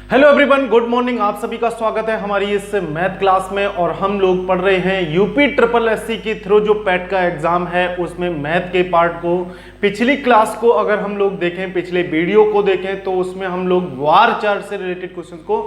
Hello everyone, good morning. आप सभी का स्वागत है हमारी इस मैथ क्लास में। और हम लोग पढ़ रहे हैं यूपी ट्रिपल एससी के थ्रू जो पैट का एग्जाम है उसमें मैथ के पार्ट को। पिछली क्लास को अगर हम लोग देखें, पिछले वीडियो को देखें तो उसमें हम लोग वार चार्ट से रिलेटेड क्वेश्चन को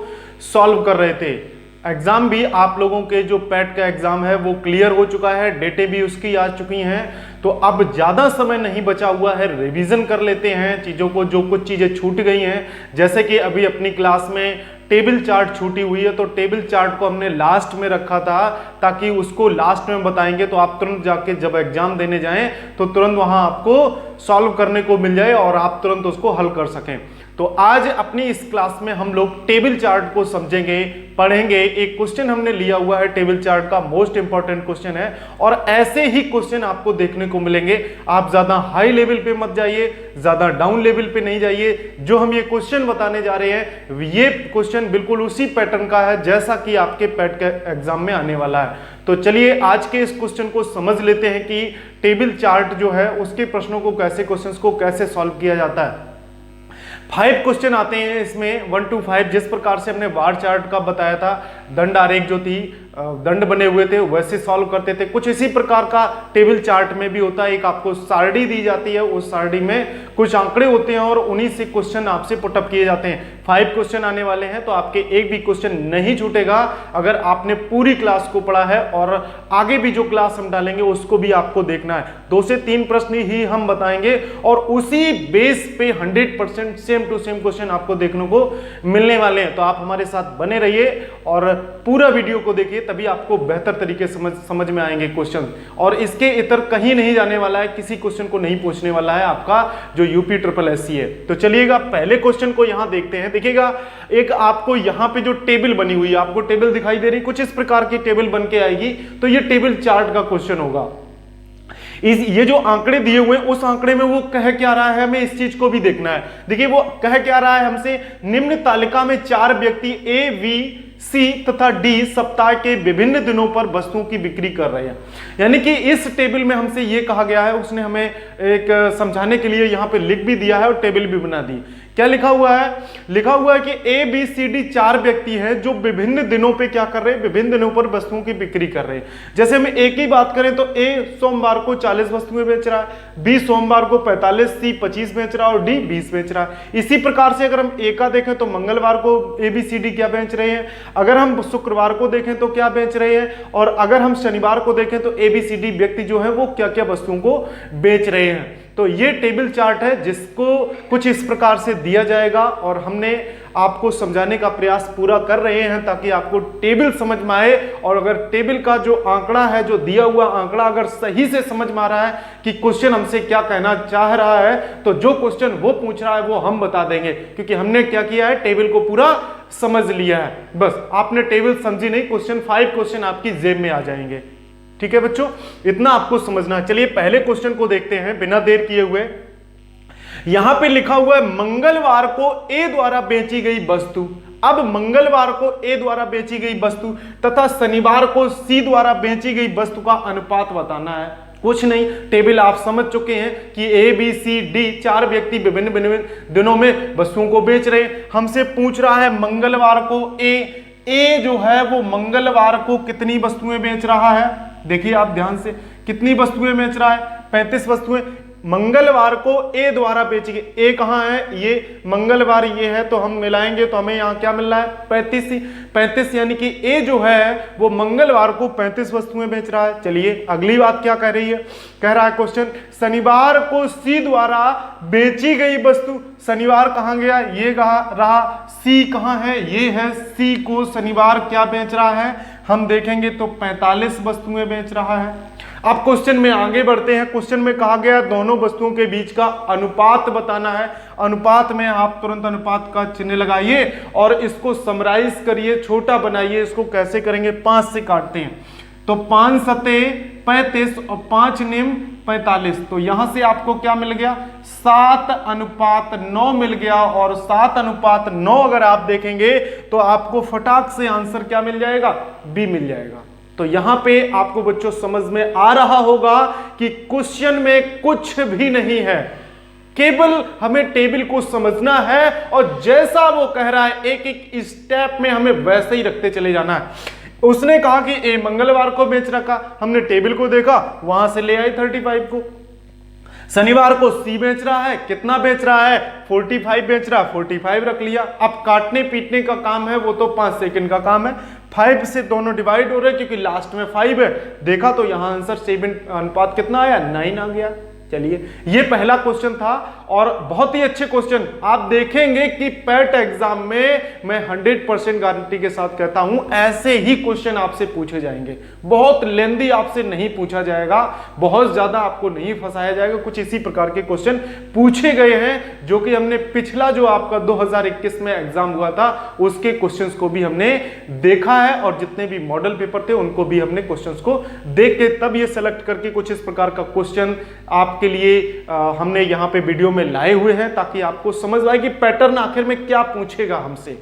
सॉल्व कर रहे थे। एग्जाम भी आप लोगों के जो पैट का एग्जाम है वो क्लियर हो चुका है, डेटें भी उसकी आ चुकी हैं। तो अब ज्यादा समय नहीं बचा हुआ है, रिवीजन कर लेते हैं चीजों को, जो कुछ चीजें छूट गई हैं। जैसे कि अभी अपनी क्लास में टेबल चार्ट छूटी हुई है, तो टेबल चार्ट को हमने लास्ट में रखा था ताकि उसको लास्ट में बताएंगे तो आप तुरंत जाके जब एग्जाम देने जाएं तो तुरंत वहां आपको सॉल्व करने को मिल जाए और आप तुरंत उसको हल कर सकें। तो आज अपनी इस क्लास में हम लोग टेबल चार्ट को समझेंगे, पढ़ेंगे। एक क्वेश्चन हमने लिया हुआ है टेबल चार्ट का, मोस्ट इंपॉर्टेंट क्वेश्चन है और ऐसे ही क्वेश्चन आपको देखने को मिलेंगे। आप ज्यादा हाई लेवल पे मत जाइए, ज्यादा डाउन लेवल पे नहीं जाइए। जो हम ये क्वेश्चन बताने जा रहे हैं ये क्वेश्चन बिल्कुल उसी पैटर्न का है जैसा कि आपके पैट के एग्जाम में आने वाला है। तो चलिए आज के इस क्वेश्चन को समझ लेते हैं कि टेबल चार्ट जो है उसके प्रश्नों को कैसे, क्वेश्चंस को कैसे सॉल्व किया जाता है। 5 क्वेश्चन आते हैं इसमें, 1 to 5। जिस प्रकार से हमने बार चार्ट का बताया था, दंड आरेख जो थी, दंड बने हुए थे वैसे सॉल्व करते थे। कुछ इसी प्रकार का टेबल चार्ट में भी होता है। एक आपको सारणी दी जाती है, उस सारणी में कुछ आंकड़े होते हैं और उन्हीं से क्वेश्चन आपसे पुटअप किए जाते हैं। 5 क्वेश्चन आने वाले हैं तो आपके एक भी क्वेश्चन नहीं छूटेगा अगर आपने पूरी क्लास को पढ़ा है। और आगे भी जो क्लास हम डालेंगे उसको भी आपको देखना है। 2 से 3 प्रश्न ही हम बताएंगे और उसी बेस पे 100% सेम टू सेम क्वेश्चन आपको देखने को मिलने वाले हैं। तो आप हमारे साथ बने रहिए और पूरा वीडियो को देखिए, तभी आपको बेहतर तरीके से समझ में आएंगे क्वेश्चन। और इसके इतर कहीं नहीं जाने वाला है, किसी क्वेश्चन को नहीं पूछने वाला है आपका जो यूपी ट्रिपल एससी है। तो चलिएगा पहले क्वेश्चन को यहां देखते हैं। देखिएगा एक आपको यहां पे जो टेबल बनी हुई है, आपको टेबल दिखाई दे रही, कुछ इस प्रकार की टेबल बन के आएगी। तो ये टेबल चार्ट का क्वेश्चन होगा। ये जो आंकड़े दिए हुए हैं उस आंकड़े में वो कह क्या रहा है, हमें इस चीज को भी देखना है। देखिए वो कह क्या रहा है हमसे, निम्न तालिका में 4 व्यक्ति ए, बी, सी तथा डी सप्ताह के विभिन्न दिनों पर वस्तुओं की बिक्री कर रहे हैं। यानी कि इस टेबल में हमसे ये कहा गया है, उसने हमें एक समझाने के लिए यहां पे लिख भी दिया है और टेबल भी बना दी। क्या लिखा हुआ है? लिखा हुआ है कि ए, बी, सी, डी 4 व्यक्ति हैं जो विभिन्न दिनों पे क्या कर रहे हैं, विभिन्न दिनों पर वस्तुओं की बिक्री कर रहे हैं। जैसे हम ए की बात करें तो ए सोमवार को 40 वस्तुएं बेच रहा है, बी सोमवार को 45, सी 25 बेच रहा है और डी 20 बेच रहा है। इसी प्रकार से अगर हम ए का देखें तो मंगलवार को ए, बी, सी, डी क्या बेच रहे हैं, अगर हम शुक्रवार को देखें तो क्या बेच रहे हैं, और अगर हम शनिवार को देखें तो ए, बी, सी, डी व्यक्ति जो है वो क्या क्या वस्तुओं को बेच रहे हैं। तो ये टेबल चार्ट है जिसको कुछ इस प्रकार से दिया जाएगा और हमने आपको समझाने का प्रयास पूरा कर रहे हैं ताकि आपको टेबल समझ में आए। और अगर टेबल का जो आंकड़ा है, जो दिया हुआ आंकड़ा अगर सही से समझ में आ रहा है कि क्वेश्चन हमसे क्या कहना चाह रहा है, तो जो क्वेश्चन वो पूछ रहा है वो हम बता देंगे, क्योंकि हमने क्या किया है, टेबल को पूरा समझ लिया है। बस आपने टेबल समझी नहीं, क्वेश्चन 5 क्वेश्चन आपकी जेब में आ जाएंगे। ठीक है बच्चों, इतना आपको समझना है। चलिए पहले क्वेश्चन को देखते हैं बिना देर किए हुए। यहां पे लिखा हुआ है मंगलवार को ए द्वारा बेची गई वस्तु। अब मंगलवार को ए द्वारा बेची गई वस्तु तथा शनिवार को सी द्वारा बेची गई वस्तु का अनुपात बताना है। कुछ नहीं, टेबल आप समझ चुके हैं कि ए, बी, सी, डी 4 व्यक्ति विभिन्न दिनों में वस्तुओं को बेच रहे हैं। हमसे पूछ रहा है मंगलवार को ए जो है वो मंगलवार को कितनी वस्तुएं बेच रहा है। देखिए आप ध्यान से, कितनी वस्तुएं बेच रहा है, 35 वस्तुएं। मंगलवार को ए द्वारा बेची गई, ए कहां है, ये मंगलवार ये है, तो हम मिलाएंगे तो हमें यहां क्या मिल रहा है, 35। यानी कि ए जो है वो मंगलवार को 35 वस्तुएं बेच रहा है। चलिए अगली बात क्या कह रही है, कह रहा है क्वेश्चन शनिवार को सी द्वारा बेची गई वस्तु। शनिवार कहां गया, ये कहां रहा, सी कहां है, ये है, सी को शनिवार क्या बेच रहा है, हम देखेंगे तो 45 वस्तुएं बेच रहा है। अब क्वेश्चन में आगे बढ़ते हैं। क्वेश्चन में कहा गया दोनों वस्तुओं के बीच का अनुपात बताना है। अनुपात में आप तुरंत अनुपात का चिन्ह लगाइए और इसको समराइज करिए, छोटा बनाइए। इसको कैसे करेंगे, 5 से काटते हैं तो 5 सते 35 और 5 निम 45। तो यहां से आपको क्या मिल गया, 7:9 मिल गया। और 7:9 अगर आप देखेंगे तो आपको फटाक से आंसर क्या मिल जाएगा, बी मिल जाएगा। तो यहां पे आपको बच्चों समझ में आ रहा होगा कि क्वेश्चन में कुछ भी नहीं है, केवल हमें टेबल को समझना है और जैसा वो कह रहा है एक एक स्टेप में हमें वैसे ही रखते चले जाना है। उसने कहा कि ए मंगलवार को बेच रखा, हमने टेबल को देखा, वहां से ले आई 35 को। शनिवार को सी बेच रहा है, कितना बेच रहा है 45 बेच रहा है, 45 रख लिया। अब काटने पीटने का काम है वो तो 5 सेकंड का काम है। 5 से दोनों डिवाइड हो रहे क्योंकि लास्ट में 5 है। देखा तो यहां आंसर 7 अनुपात कितना आया 9 आ गया। चलिए ये पहला क्वेश्चन था और बहुत ही अच्छे क्वेश्चन। आप देखेंगे कि पैट एग्जाम में मैं 100% गारंटी के साथ कहता हूं ऐसे ही क्वेश्चन आपसे पूछे जाएंगे। बहुत लेंदी आपसे नहीं पूछा जाएगा, बहुत ज्यादा आपको नहीं फंसाया जाएगा। कुछ इसी प्रकार के क्वेश्चन पूछे गए हैं जो कि हमने पिछला जो आपका 2021 में एग्जाम हुआ था उसके क्वेश्चंस को भी हमने देखा है और जितने भी मॉडल पेपर थे उनको भी हमने क्वेश्चंस को देख के तब ये सेलेक्ट करके कुछ इस प्रकार का क्वेश्चन आप के लिए हमने यहां पे वीडियो में लाए हुए हैं ताकि आपको समझ आए कि पैटर्न आखिर में क्या पूछेगा हमसे।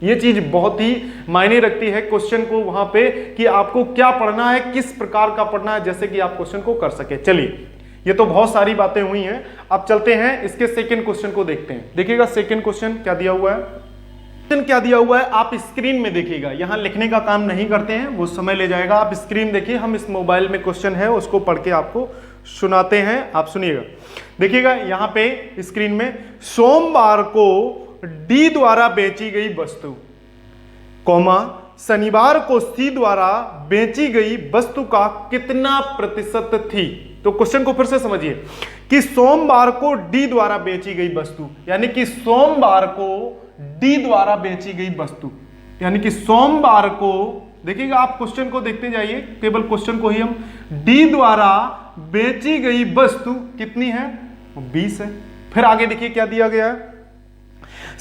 ये चीज बहुत ही मायने रखती है क्वेश्चन को वहां पे कि आपको क्या पढ़ना है, किस प्रकार का पढ़ना है, जैसे कि आप क्वेश्चन को कर सके। चलिए ये तो बहुत सारी बातें हुई हैं, अब चलते हैं इसके सेकंड क्वेश्चन को देखते हैं। देखिएगा सेकंड क्वेश्चन क्या दिया हुआ है, क्या दिया हुआ है आप स्क्रीन में देखिएगा। यहां लिखने का काम नहीं करते हैं, वो समय ले जाएगा। आप स्क्रीन देखिए, हम इस मोबाइल में क्वेश्चन है उसको पढ़ के आपको सुनाते हैं, आप सुनिएगा। देखिएगा यहां पे स्क्रीन में सोमवार को डी द्वारा बेची गई वस्तु, कॉमा शनिवार को सी द्वारा बेची गई वस्तु का कितना प्रतिशत थी। तो क्वेश्चन को फिर से समझिए कि सोमवार को डी द्वारा बेची गई वस्तु, यानी कि सोमवार को डी द्वारा बेची गई वस्तु, यानी कि सोमवार को, देखिएगा आप क्वेश्चन को देखते जाइए, केवल क्वेश्चन को ही हम, डी द्वारा बेची गई वस्तु कितनी है 20 है। फिर आगे देखिए क्या दिया गया है,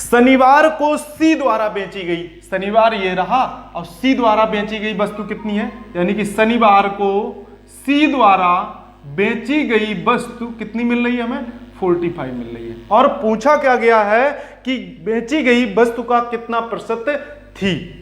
शनिवार को सी द्वारा बेची गई, शनिवार ये रहा और सी द्वारा बेची गई वस्तु कितनी है, यानी कि शनिवार को सी द्वारा बेची गई वस्तु कितनी मिल रही है हमें 45 मिल रही है। और पूछा क्या गया है कि बेची गई वस्तु का कितना प्रतिशत थी,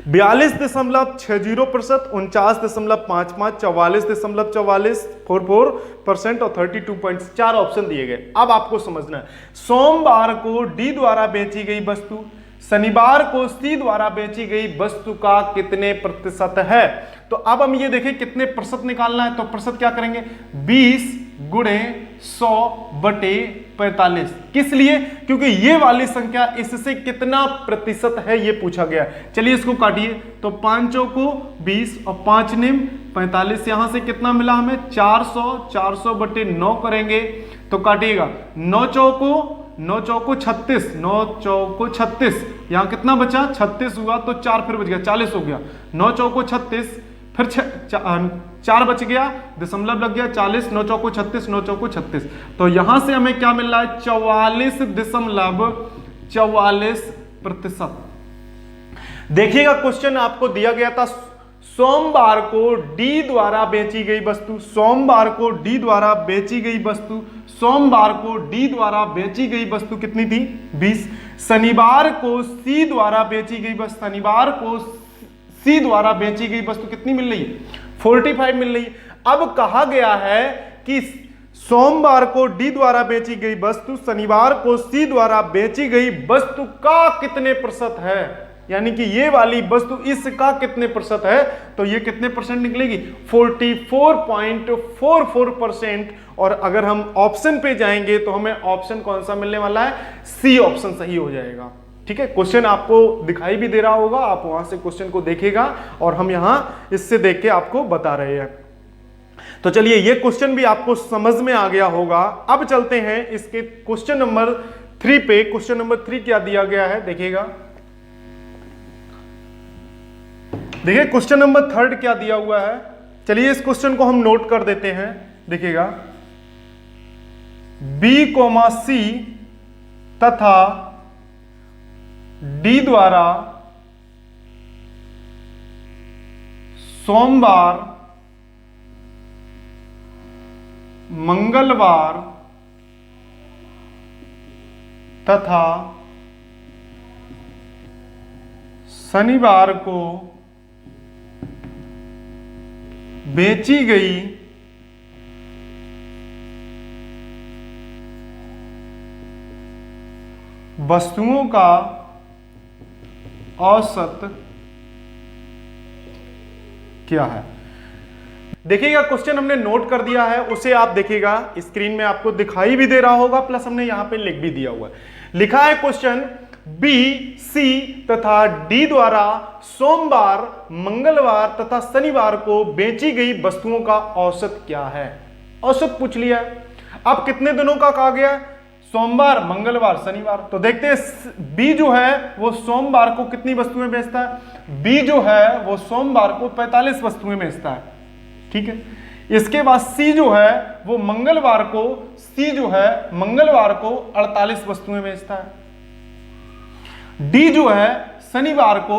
42.60%, 49.55%, 44.44% और 32.4 ऑप्शन दिए गए। अब आपको समझना है सोमवार को डी द्वारा बेची गई वस्तु शनिवार को सी द्वारा बेची गई वस्तु का कितने प्रतिशत है। तो अब हम ये देखें कितने प्रतिशत निकालना है, तो प्रतिशत क्या करेंगे 20 गुणे 100/45। किस लिए, क्योंकि ये वाली संख्या इससे कितना प्रतिशत है ये पूछा गया। चलिए इसको काटिए, तो 5 को 20 और 5 निम 45, यहां से कितना मिला हमें 400/9 करेंगे तो काटिएगा 9 चौको 36, 9 चौको 36, यहां कितना बचा 36 हुआ तो 4 फिर बच गया 40 हो गया, 9 चौको 36, फिर 4 बच गया, दशमलव लग गया 40, 9 चौको 36, 9 चौको 36, तो यहां से हमें क्या मिल रहा है 44.44%। देखिएगा क्वेश्चन आपको दिया गया था सोमवार को डी द्वारा बेची गई वस्तु, सोमवार को डी द्वारा बेची गई वस्तु, सोमवार को डी द्वारा बेची गई वस्तु कितनी थी 20, शनिवार को सी द्वारा बेची गई वस्तु, शनिवार को सी द्वारा बेची गई वस्तु कितनी मिल रही है 45 मिल रही है। अब कहा गया है कि सोमवार को डी द्वारा बेची गई वस्तु शनिवार को सी द्वारा बेची गई वस्तु का कितने प्रतिशत है, यानी कि ये वाली वस्तु इसका कितने प्रतिशत है, तो ये कितने परसेंट निकलेगी 44.44%। और अगर हम ऑप्शन पे जाएंगे तो हमें ऑप्शन कौन सा मिलने वाला है, सी ऑप्शन सही हो जाएगा। ठीक है, क्वेश्चन आपको दिखाई भी दे रहा होगा, आप वहां से क्वेश्चन को देखिएगा और हम यहां इससे देख के आपको बता रहे हैं। तो चलिए ये क्वेश्चन भी आपको समझ में आ गया होगा। अब चलते हैं इसके क्वेश्चन नंबर 3 पे। क्वेश्चन नंबर 3 क्या दिया गया है देखिएगा, देखिए क्वेश्चन नंबर 3 क्या दिया हुआ है। चलिए इस क्वेश्चन को हम नोट कर देते हैं। देखिएगा B, C तथा D द्वारा सोमवार, मंगलवार तथा शनिवार को बेची गई वस्तुओं का औसत क्या है। देखिएगा क्वेश्चन हमने नोट कर दिया है, उसे आप देखिएगा स्क्रीन में आपको दिखाई भी दे रहा होगा, प्लस हमने यहां पे लिख भी दिया हुआ है। लिखा है क्वेश्चन बी, सी तथा डी द्वारा सोमवार, मंगलवार तथा शनिवार को बेची गई वस्तुओं का औसत क्या है। औसत पूछ लिया है। अब कितने दिनों का कहा गया है, सोमवार, मंगलवार, शनिवार। तो देखते हैं बी जो है वो सोमवार को कितनी वस्तुएं बेचता है। बी जो है वो सोमवार को 45 वस्तुएं बेचता है, ठीक है। इसके बाद सी जो है वो मंगलवार को 48 वस्तुएं बेचता है। डी जो है शनिवार को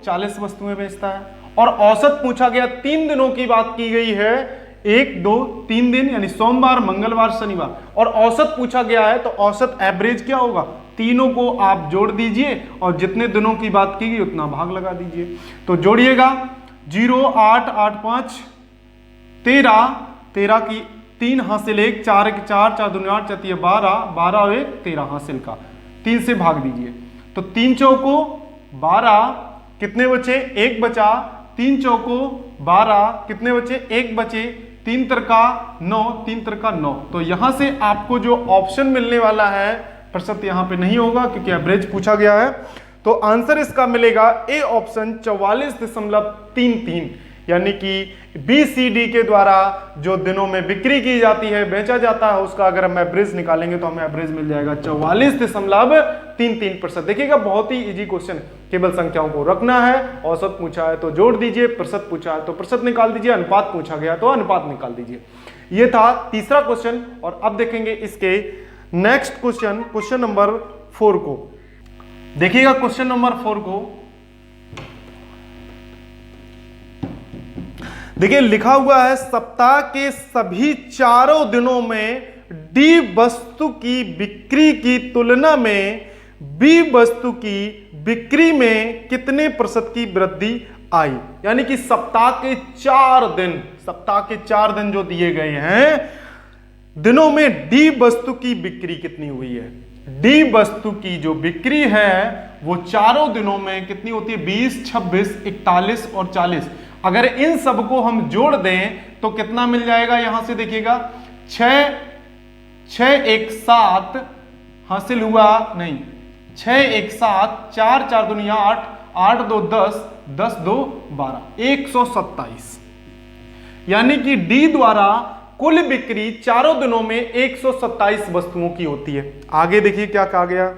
40 वस्तुएं बेचता है। और औसत पूछा गया, 3 दिनों की बात की गई है, 1 2 3 दिन, यानी सोमवार, मंगलवार, शनिवार। और औसत पूछा गया है तो औसत एवरेज क्या होगा, तीनों को आप जोड़ दीजिए और जितने दिनों की बात की गई उतना भाग लगा दीजिए। तो जोड़िएगा 0 8 8 5 13 की 3 हासिल 1, 4 1 4 4 2 8 4 12 12 1 13 हासिल का 3 से भाग दीजिए। तो 3 चौको 12, कितने बचे, 1 बचा। 3 चौको 12, कितने बचे, 1 बचे। 3 तिरका 9, 3 तिरका 9। तो यहां से आपको जो ऑप्शन मिलने वाला है, प्रतिशत यहां पे नहीं होगा क्योंकि एवरेज पूछा गया है। तो आंसर इसका मिलेगा ए ऑप्शन 44.33, यानी कि बी सी डी के द्वारा जो दिनों में बिक्री की जाती है, बेचा जाता है, उसका अगर हम एवरेज निकालेंगे तो हमें एवरेज मिल जाएगा 44.33%। देखिएगा बहुत ही इजी क्वेश्चन, केवल संख्याओं को रखना है, औसत पूछा है तो जोड़ दीजिए, प्रतिशत पूछा है तो प्रतिशत निकाल दीजिए, अनुपात पूछा गया तो अनुपात निकाल दीजिए। यह था तीसरा क्वेश्चन। और अब देखेंगे इसके नेक्स्ट क्वेश्चन नंबर 4 को। देखिएगा क्वेश्चन नंबर 4 को, देखिए लिखा हुआ है सप्ताह के सभी 4 दिनों में डी वस्तु की बिक्री की तुलना में बी वस्तु की बिक्री में कितने प्रतिशत की वृद्धि आई। यानी कि सप्ताह के 4 दिन जो दिए गए हैं, दिनों में डी वस्तु की बिक्री कितनी हुई है। डी वस्तु की जो बिक्री है वो 4 दिनों में कितनी होती है, 20, 26, 41 और 40। अगर इन सबको हम जोड़ दें तो कितना मिल जाएगा, यहां से देखिएगा 6 1 7 हासिल हुआ नहीं, 6 1 7 4 4 2 8 8 2 10 10 2 12 127। यानी कि डी द्वारा कुल बिक्री 4 दिनों में 127 वस्तुओं की होती है। आगे देखिए क्या कहा गया,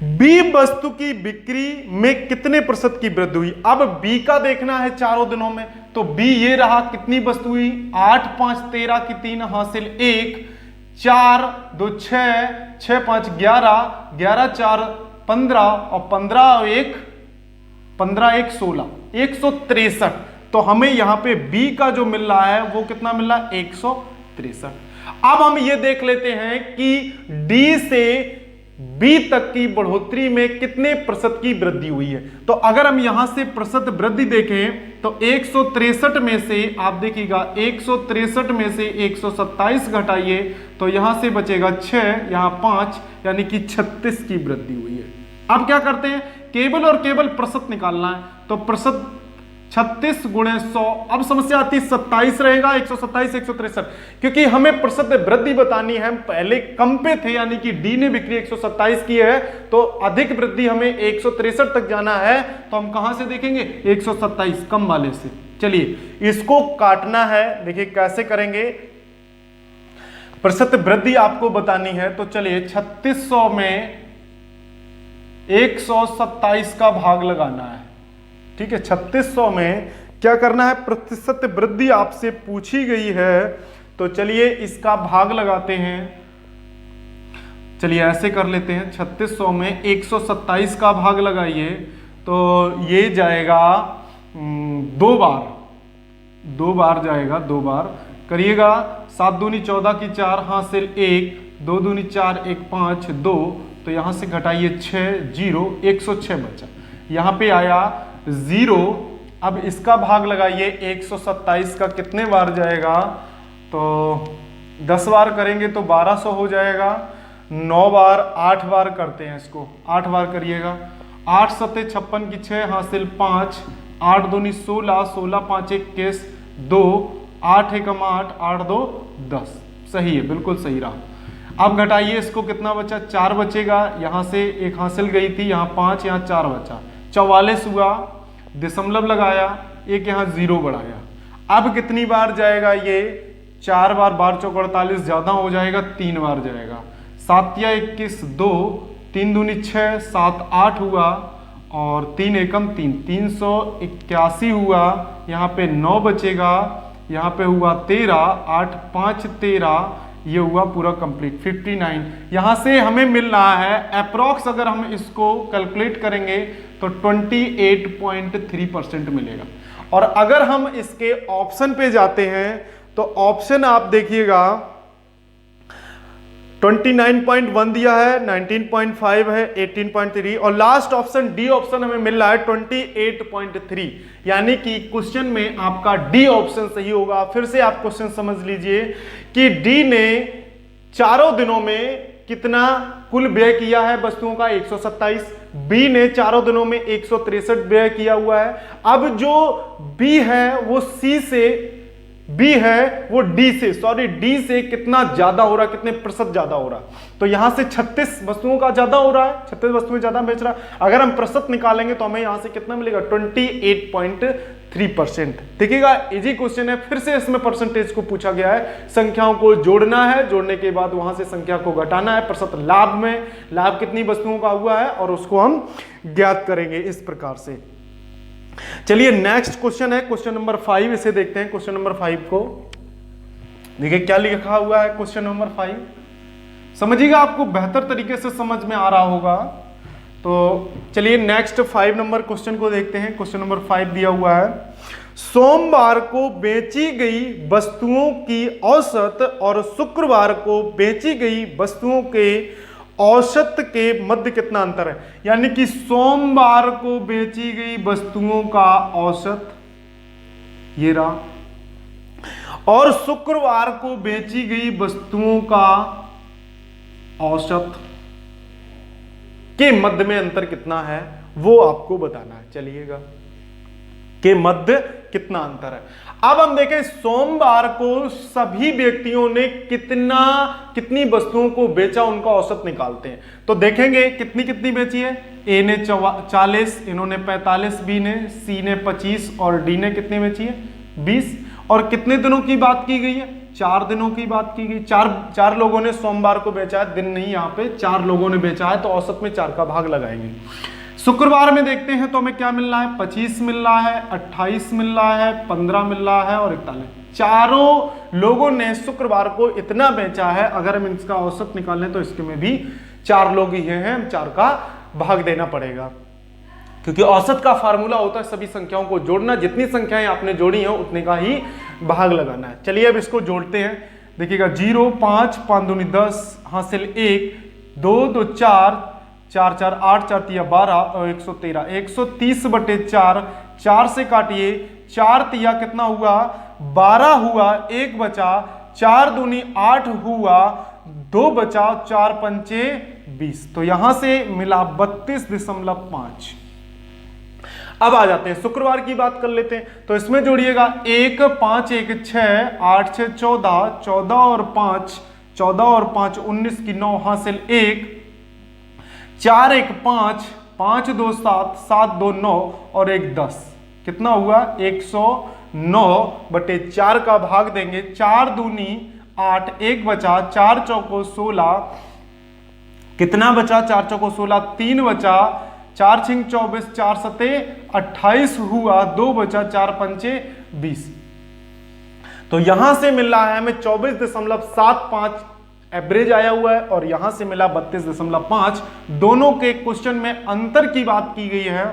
बी वस्तु की बिक्री में कितने प्रतिशत की वृद्धि हुई। अब बी का देखना है 4 दिनों में, तो बी ये रहा, कितनी वस्तु हुई, 8 5 13 की 3 हासिल 1, 4 2 6 6 5 11 11 4 15 और 15 1 16 163। तो हमें यहां पे बी का जो मिल रहा है वो कितना मिल रहा है, 163। अब हम ये देख लेते हैं कि डी से बी तक की बढ़ोतरी में कितने प्रतिशत की वृद्धि हुई है। तो अगर हम यहां से प्रतिशत वृद्धि देखें तो 163 में से आप देखिएगा 163 में से 127 घटाइए तो यहां से बचेगा 6, यहां 5, यानी कि 36 की वृद्धि हुई है। अब क्या करते हैं, केवल और केवल प्रतिशत निकालना है। तो प्रतिशत 36 गुणे 100, अब समस्या आती है 27 रहेगा, 127 163, क्योंकि हमें प्रतिशत वृद्धि बतानी है। हम पहले कम पे थे, यानी कि डी ने बिक्री 127 की है तो अधिक वृद्धि हमें 163 तक जाना है। तो हम कहां से देखेंगे, 127 कम वाले से। चलिए इसको काटना है, देखिए कैसे करेंगे। प्रतिशत वृद्धि आपको बतानी है तो चलिए 3600 में 127 का भाग लगाना है, ठीक है। 3600 में क्या करना है, प्रतिशत वृद्धि आपसे पूछी गई है तो चलिए इसका भाग लगाते हैं। चलिए ऐसे कर लेते हैं, 3600 में 127 का भाग लगाइए तो ये जाएगा 2 बार जाएगा, 2 बार करिएगा। 7 दूनी 14 की 4 हासिल 1, 2 दूनी 4 1 5 2, तो यहां से घटाइए 6 0 106 बचा, यहां पे आया 0। अब इसका भाग लगाइए 127 का कितने बार जाएगा, तो 10 बार करेंगे तो 1200 हो जाएगा, 9 बार 8 बार करते हैं इसको, 8 बार करिएगा। 8 सत्ते 56 की 6 हासिल 5, 8 दूनी 16, 16 5 21 2, 8 एकम 8, 8 2 10। सही है, बिल्कुल सही रहा। अब घटाइए इसको, कितना बचा, 4 बचेगा, यहाँ से एक हासिल गई थी, यहाँ 5, यहाँ 4 बचा, 44 हुआ, दशमलव लगाया, एक यहाँ 0 बढ़ाया। अब कितनी बार जाएगा ये, 4 बार, 12 चौक 48, ज्यादा हो जाएगा, 3 बार जाएगा। 7 या 21 2, 3 दूनी 6, 7 8 हुआ और 3 एकम 3, 381 हुआ। यहाँ पे 9 बचेगा, यहाँ पे हुआ 13, 8 5 13, ये हुआ पूरा कंप्लीट 59। यहाँ से हमें मिल रहा है अप्रोक्स, अगर हम इसको कैलकुलेट करेंगे तो 28.3% मिलेगा। और अगर हम इसके ऑप्शन पे जाते हैं तो ऑप्शन आप देखिएगा 29.1 दिया है, 19.5 है, 18.3 और लास्ट ऑप्शन डी ऑप्शन हमें मिल रहा है 28.3, यानी कि क्वेश्चन में आपका डी ऑप्शन सही होगा। फिर से आप क्वेश्चन समझ लीजिए कि डी ने चारों दिनों में कितना कुल व्यय किया है वस्तुओं का, 127। बी ने चारों दिनों में 163 व्यय किया हुआ है। अब जो बी है वो सी से, बी है वो डी से, सॉरी डी से कितना ज्यादा हो रहा है, कितने प्रतिशत ज्यादा हो रहा है। तो यहां से 36 वस्तुओं का ज्यादा हो रहा है, 36 वस्तुएं ज्यादा बेच रहा है। अगर हम प्रतिशत निकालेंगे तो हमें यहां से कितना मिलेगा, 28.3%। देखिएगा इजी क्वेश्चन है, फिर से इसमें परसेंटेज को पूछा गया है, संख्याओं को जोड़ना है, जोड़ने के बाद वहां से संख्या को घटाना है, प्रतिशत लाभ में लाभ कितनी वस्तुओं का हुआ है और उसको हम ज्ञात करेंगे इस प्रकार से। चलिए नेक्स्ट क्वेश्चन है क्वेश्चन नंबर 5, इसे देखते हैं। क्वेश्चन नंबर 5 को देखिए क्या लिखा हुआ है। क्वेश्चन नंबर 5 समझिएगा, आपको बेहतर तरीके से समझ में आ रहा होगा। तो चलिए नेक्स्ट 5 नंबर क्वेश्चन को देखते हैं। क्वेश्चन नंबर 5 दिया हुआ है, सोमवार को बेची गई वस्तुओं की औसत और शुक्रवार को बेची गई वस्तुओं के औसत के मध्य कितना अंतर है। यानी कि सोमवार को बेची गई वस्तुओं का औसत ये रहा, और शुक्रवार को बेची गई वस्तुओं का औसत के मध्य में अंतर कितना है वो आपको बताना है। चलिएगा के मध्य कितना अंतर है। अब हम देखें सोमवार को सभी व्यक्तियों ने कितनी वस्तुओं को बेचा, उनका औसत निकालते हैं। तो देखेंगे कितनी कितनी बेची है। ए ने 40, इन्होंने 45, बी ने, सी ने 25 और डी ने कितनी बेची है 20। और कितने दिनों की बात की गई है, 4 दिनों की बात की गई। चार लोगों ने सोमवार को बेचा है, दिन नहीं, यहाँ पे 4 लोगों ने बेचा है, तो औसत में 4 का भाग लगाएंगे। शुक्रवार में देखते हैं तो हमें क्या मिल रहा है, 25 मिल रहा है, 28 मिल रहा है, 15 मिल रहा है और 41। चारों लोगों ने शुक्रवार को इतना बेचा है। अगर हम इसका औसत निकालें तो इसके में भी 4 लोग ही हैं, हम 4 का भाग देना पड़ेगा, क्योंकि औसत का फार्मूला होता है सभी संख्याओं को जोड़ना। जितनी संख्याएं आपने जोड़ी हैं उतने का ही भाग लगाना है। चलिए अब इसको जोड़ते हैं। देखिएगा 0 5 5 दूनी 10 हासिल 1 2 2 4 4 4 8 4 3 12 और 113 130 बटे 4, 4 से काटिए, 4 तिया कितना हुआ 12 हुआ, 1 बचा, 4 दूनी 8 हुआ, 2 बचा, 4 पंचे 20। तो यहां से मिला 32.5। अब आ जाते हैं शुक्रवार की बात कर लेते हैं। तो इसमें जोड़िएगा 1 5 1 6 8 6 14 14 और 5 14 और 5 19 की 9 हासिल 1 4 1 5 5 2 7 7 2 9 और 1 10। कितना हुआ 109 बटे 4 का भाग देंगे। 4 दूनी 8, 1 बचा, 4 चौको 16, कितना बचा 4 चौको 16, 3 बचा, 4 छिंग 24, 4 सते 28 हुआ, 2 बचा, 4 पंचे 20। तो यहां से मिल रहा है हमें 24.75 एवरेज आया हुआ है और यहां से मिला 32.5। दोनों के क्वेश्चन में अंतर की बात की गई है,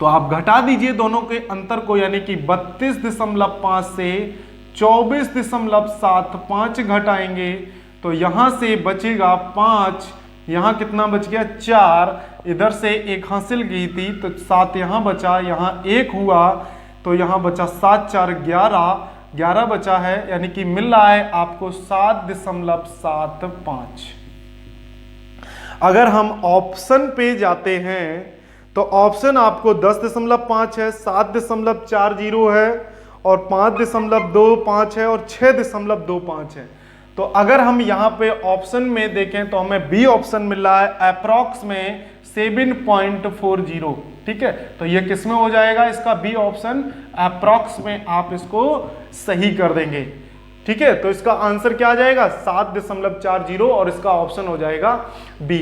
तो आप घटा दीजिए दोनों के अंतर को, यानी कि 32.5 से 24.75 घटाएंगे तो यहां से बचेगा 5, यहां कितना बच गया 4, इधर से 1 हासिल गई थी तो 7 यहां बचा, यहां 1 हुआ तो यहां बचा 7 4 11, 11 बचा है, यानी कि मिल रहा है आपको 7.75। अगर हम ऑप्शन पे जाते हैं तो ऑप्शन आपको 10.5 है, 7.40 है और 5.25 है और 6.25 है। तो अगर हम यहां पे ऑप्शन में देखें तो हमें बी ऑप्शन मिल रहा है अप्रॉक्स में 7.40। ठीक है, तो ये किस में हो जाएगा, इसका बी ऑप्शन अप्रॉक्स में आप इसको सही कर देंगे। ठीक है, तो इसका आंसर क्या आ जाएगा 7.40 और इसका ऑप्शन हो जाएगा बी,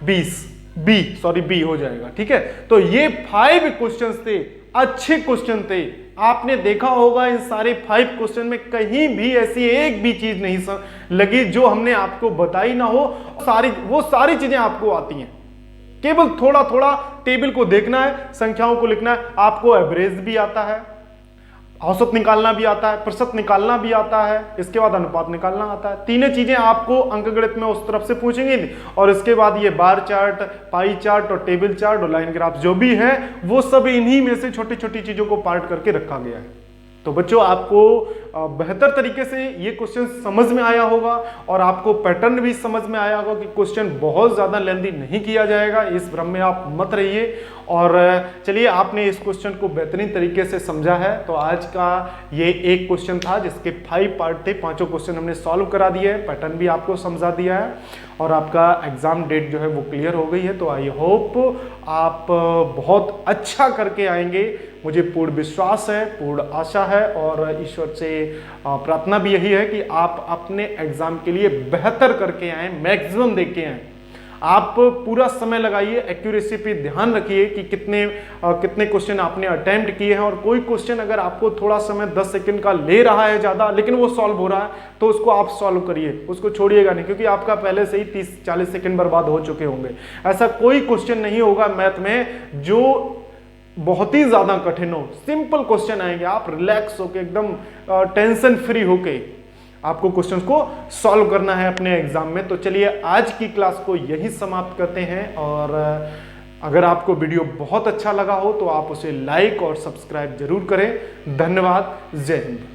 20 बी हो जाएगा। ठीक है, तो ये 5 क्वेश्चंस थे, अच्छे क्वेश्चन थे। आपने देखा होगा इन सारे 5 क्वेश्चन में कहीं भी ऐसी एक भी चीज नहीं लगी जो हमने आपको बताई ना हो। वो सारी चीजें आपको आती हैं, केवल थोड़ा थोड़ा टेबल को देखना है, संख्याओं को लिखना है। आपको एवरेज भी आता है, औसत निकालना भी आता है, प्रतिशत निकालना भी आता है, इसके बाद अनुपात निकालना आता है। तीनों चीजें आपको अंकगणित में उस तरफ से पूछेंगे और इसके बाद ये बार चार्ट, पाई चार्ट और टेबल चार्ट और लाइन ग्राफ जो भी है वो सब इन्हीं में से छोटी छोटी चीजों को पार्ट करके रखा गया है। तो बच्चों आपको बेहतर तरीके से ये क्वेश्चन समझ में आया होगा और आपको पैटर्न भी समझ में आया होगा कि क्वेश्चन बहुत ज्यादा लेंथी नहीं किया जाएगा, इस भ्रम में आप मत रहिए। और चलिए, आपने इस क्वेश्चन को बेहतरीन तरीके से समझा है। तो आज का ये एक क्वेश्चन था जिसके 5 पार्ट थे, 5 क्वेश्चन हमने सॉल्व करा दिए है, पैटर्न भी आपको समझा दिया है और आपका एग्जाम डेट जो है वो क्लियर हो गई है। तो आई होप आप बहुत अच्छा करके आएंगे, मुझे पूर्ण विश्वास है, पूर्ण आशा है और ईश्वर से प्रार्थना भी यही है कि आप अपने एग्जाम के लिए बेहतर करके आए, मैक्सिमम दे के आए। आप पूरा समय लगाइए, एक्यूरेसी पे ध्यान रखिए कि कितने क्वेश्चन आपने अटेम्प्ट किए हैं और कोई क्वेश्चन अगर आपको थोड़ा समय 10 सेकंड का ले रहा है ज्यादा लेकिन वो सॉल्व हो रहा है तो उसको आप सॉल्व करिए, उसको छोड़िएगा नहीं, क्योंकि आपका पहले से ही 30-40 सेकंड बर्बाद हो चुके होंगे। ऐसा कोई क्वेश्चन नहीं होगा मैथ में जो बहुत ही ज्यादा कठिन हो, सिंपल क्वेश्चन आएंगे, आप रिलैक्स होके एकदम टेंशन फ्री होके आपको क्वेश्चंस को सॉल्व करना है अपने एग्जाम में। तो चलिए आज की क्लास को यही समाप्त करते हैं और अगर आपको वीडियो बहुत अच्छा लगा हो तो आप उसे लाइक और सब्सक्राइब जरूर करें। धन्यवाद, जय हिंद।